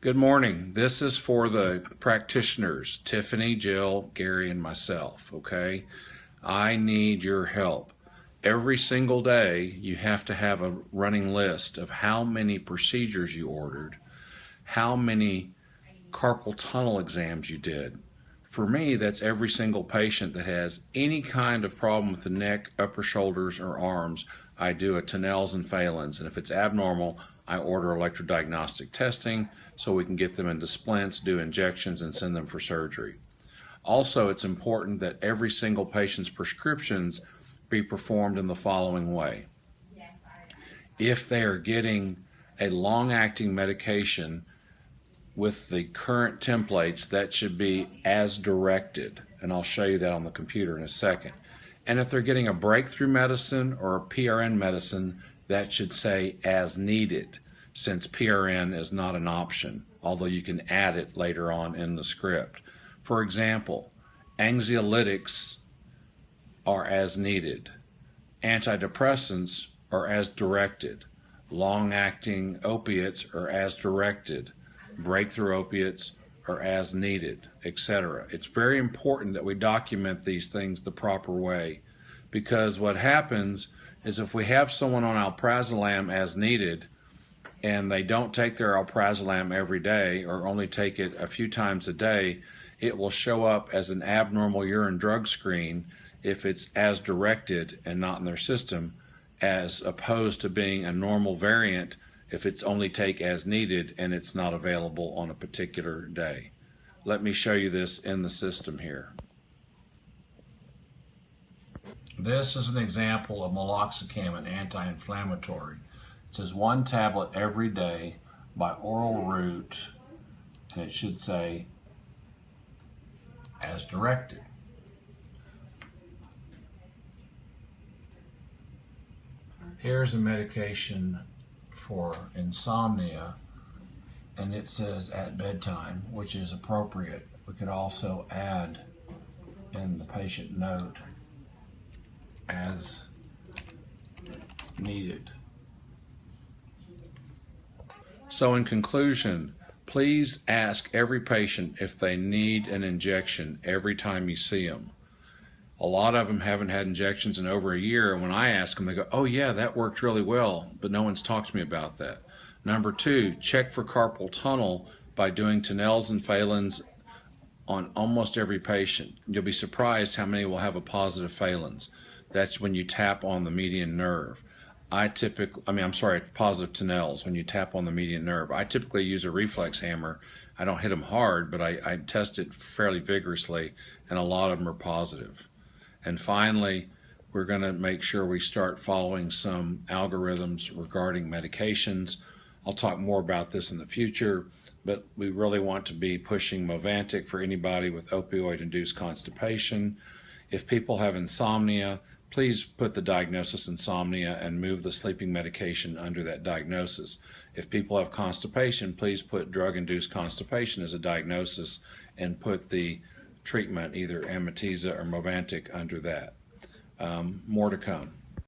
Good morning. This is for the practitioners, Tiffany, Jill, Gary, and myself, okay? I need your help. Every single day, you have to have a running list of how many procedures you ordered, how many carpal tunnel exams you did. For me, that's every single patient that has any kind of problem with the neck, upper shoulders, or arms. I do a Tinel's and Phelan's, and if it's abnormal, I order electrodiagnostic testing so we can get them into splints, do injections, and send them for surgery. Also, it's important that every single patient's prescriptions be performed in the following way. If they are getting a long-acting medication with the current templates, that should be as directed, and I'll show you that on the computer in a second. And if they're getting a breakthrough medicine or a PRN medicine, that should say as needed, since PRN is not an option, although you can add it later on in the script. For example, anxiolytics are as needed. Antidepressants are as directed. Long-acting opiates are as directed. Breakthrough opiates are as needed, etc. It's very important that we document these things the proper way, because what happens is if we have someone on alprazolam as needed and they don't take their alprazolam every day or only take it a few times a day, it will show up as an abnormal urine drug screen if it's as directed and not in their system, as opposed to being a normal variant if it's only take as needed and it's not available on a particular day. Let me show you this in the system here. This is an example of meloxicam, an anti-inflammatory. It says 1 tablet every day by oral route, and it should say as directed. Here's a medication for insomnia, and it says at bedtime, which is appropriate. We could also add in the patient note as needed. So in conclusion, please ask every patient if they need an injection every time you see them. A lot of them haven't had injections in over a year, and when I ask them, they go, oh yeah, that worked really well, but no one's talked to me about that. Number 2, check for carpal tunnel by doing Tinel's and Phelan's on almost every patient. You'll be surprised how many will have a positive Phelan's. That's when you tap on the median nerve. Positive Tinel's when you tap on the median nerve. I typically use a reflex hammer. I don't hit them hard, but I test it fairly vigorously, and a lot of them are positive. And finally, we're going to make sure we start following some algorithms regarding medications. I'll talk more about this in the future, but we really want to be pushing Movantik for anybody with opioid-induced constipation. If people have insomnia, please put the diagnosis insomnia and move the sleeping medication under that diagnosis. If people have constipation, please put drug-induced constipation as a diagnosis and put the treatment, either Amitiza or Movantik, under that. More to come.